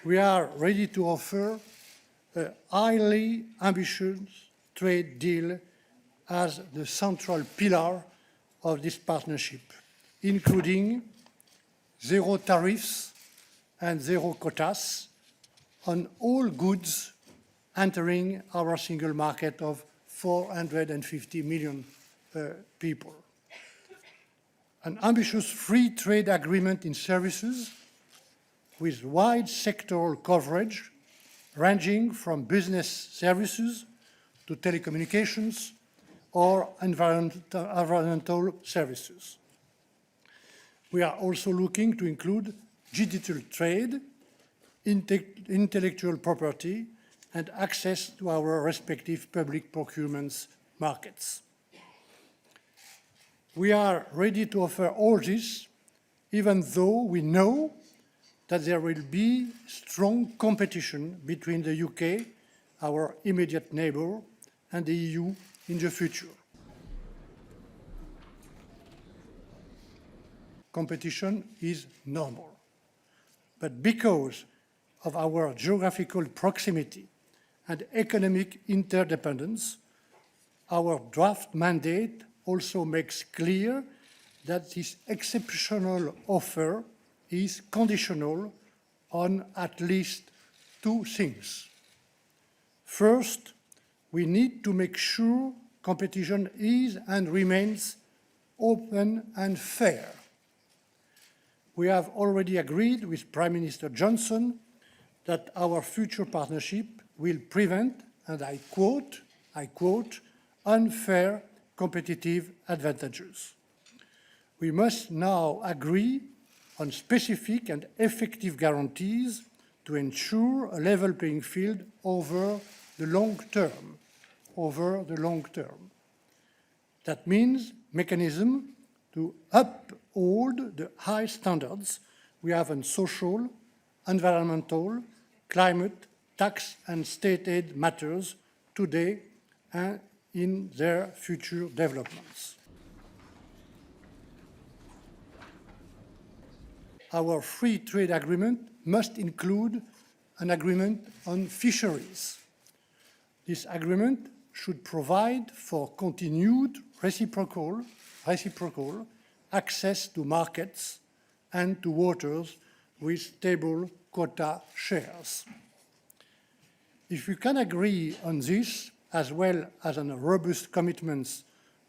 we are ready to offer a highly ambitious trade deal as the central pillar of this partnership, including zero tariffs and zero quotas on all goods entering our single market of 450 million people. An ambitious free trade agreement in services with wide sectoral coverage ranging from business services to telecommunications or environmental services. We are also looking to include digital trade, intellectual property, and access to our respective public procurement markets. We are ready to offer all this, even though we know that there will be strong competition between the UK, our immediate neighbour, and the EU in the future. Competition is normal, but because of our geographical proximity and economic interdependence, our draft mandate also makes clear that this exceptional offer is conditional on at least two things. First, we need to make sure competition is and remains open and fair. We have already agreed with Prime Minister Johnson that our future partnership will prevent, and I quote, unfair competitive advantages. We must now agree on specific and effective guarantees to ensure a level playing field over the long term. That means mechanisms to uphold the high standards we have on social, environmental, climate, tax and state aid matters today and in their future developments. Our free trade agreement must include an agreement on fisheries. This agreement should provide for continued reciprocal access to markets and to waters with stable quota shares. If we can agree on this, as well as on robust commitments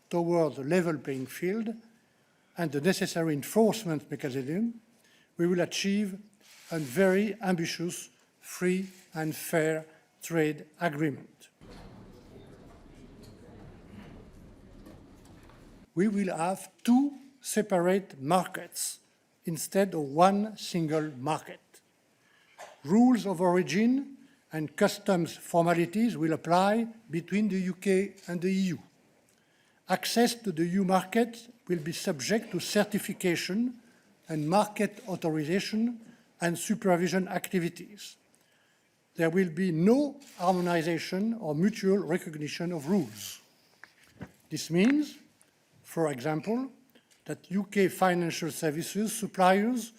toward the level playing field and the necessary enforcement mechanism, we will achieve a very ambitious, free and fair trade agreement. We will have two separate markets instead of one single market. Rules of origin and customs formalities will apply between the UK and the EU. Access to the EU market will be subject to certification and market authorization and supervision activities. There will be no harmonization or mutual recognition of rules. This means, for example, that UK financial services suppliers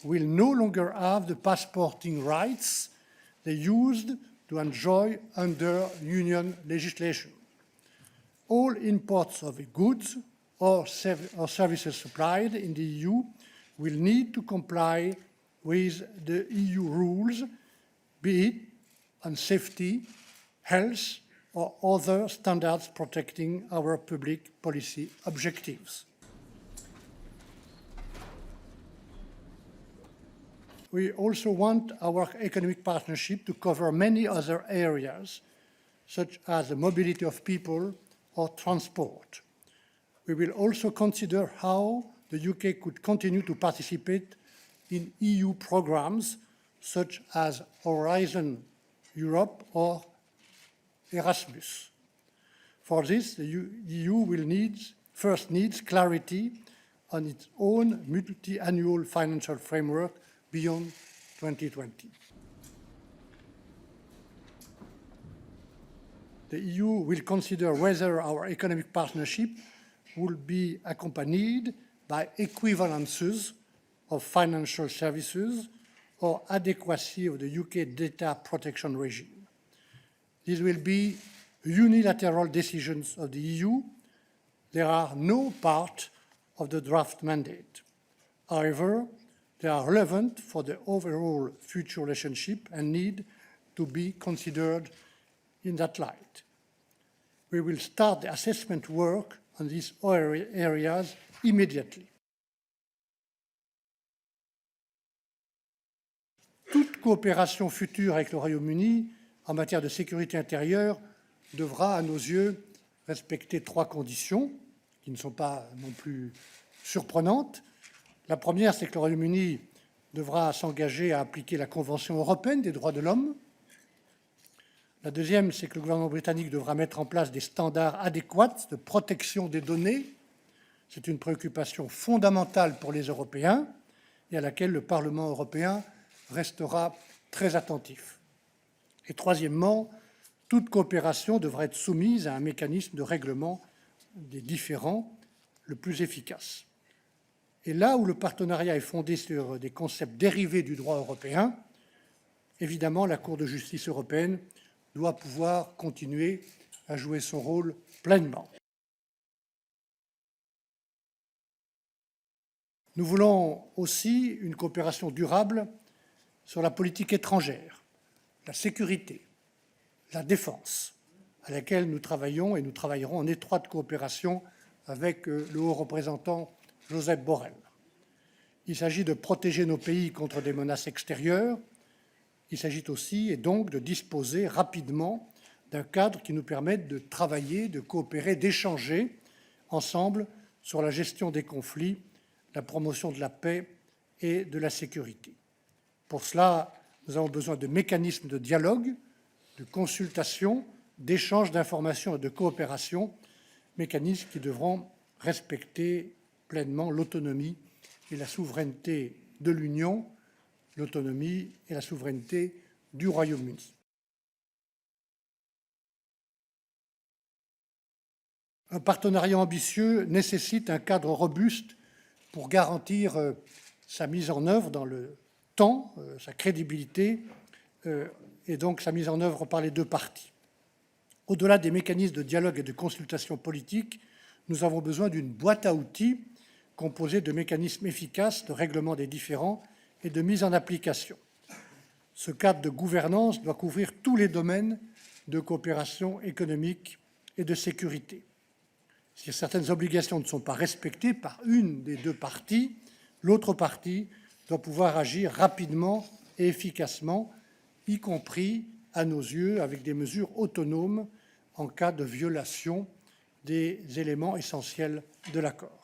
will no longer have the passporting rights they used to enjoy under Union legislation. All imports of goods or services supplied in the EU will need to comply with the EU rules, be it on safety, health, or other standards protecting our public policy objectives. We also want our economic partnership to cover many other areas, such as the mobility of people or transport. We will also consider how the UK could continue to participate in EU programs such as Horizon Europe or Erasmus. For this, the EU will first needs clarity on its own multi-annual financial framework beyond 2020. The EU will consider whether our economic partnership will be accompanied by equivalences of financial services or adequacy of the UK data protection regime. These will be unilateral decisions of the EU. They are no part of the draft mandate. However, they are relevant for the overall future relationship and need to be considered in that light. We will start the assessment work on these areas immediately. Toute coopération future avec le Royaume-Uni en matière de sécurité intérieure devra, à nos yeux, respecter 3 conditions qui ne sont pas non plus surprenantes. La première, c'est que le Royaume-Uni devra s'engager à appliquer la Convention européenne des droits de l'homme. La deuxième, c'est que le gouvernement britannique devra mettre en place des standards adéquats de protection des données. C'est une préoccupation fondamentale pour les Européens et à laquelle le Parlement européen restera très attentif. Et troisièmement, toute coopération devra être soumise à un mécanisme de règlement des différends le plus efficace. Et là où le partenariat est fondé sur des concepts dérivés du droit européen, évidemment, la Cour de justice européenne doit pouvoir continuer à jouer son rôle pleinement. Nous voulons aussi une coopération durable sur la politique étrangère, la sécurité, la défense, à laquelle nous travaillons et nous travaillerons en étroite coopération avec le haut représentant Josep Borrell. Il s'agit de protéger nos pays contre des menaces extérieures. Il s'agit aussi, et donc, de disposer rapidement d'un cadre qui nous permette de travailler, de coopérer, d'échanger ensemble sur la gestion des conflits, la promotion de la paix et de la sécurité. Pour cela, nous avons besoin de mécanismes de dialogue, de consultation, d'échange d'informations et de coopération, mécanismes qui devront respecter pleinement l'autonomie et la souveraineté de l'Union, l'autonomie et la souveraineté du Royaume-Uni. Un partenariat ambitieux nécessite un cadre robuste pour garantir sa mise en œuvre dans le temps, sa crédibilité et donc sa mise en œuvre par les 2 parties. Au-delà des mécanismes de dialogue et de consultation politique, nous avons besoin d'une boîte à outils composée de mécanismes efficaces de règlement des différends et de mise en application. Ce cadre de gouvernance doit couvrir tous les domaines de coopération économique et de sécurité. Si certaines obligations ne sont pas respectées par une des 2 parties, l'autre partie doit pouvoir agir rapidement et efficacement, y compris, à nos yeux, avec des mesures autonomes en cas de violation des éléments essentiels de l'accord.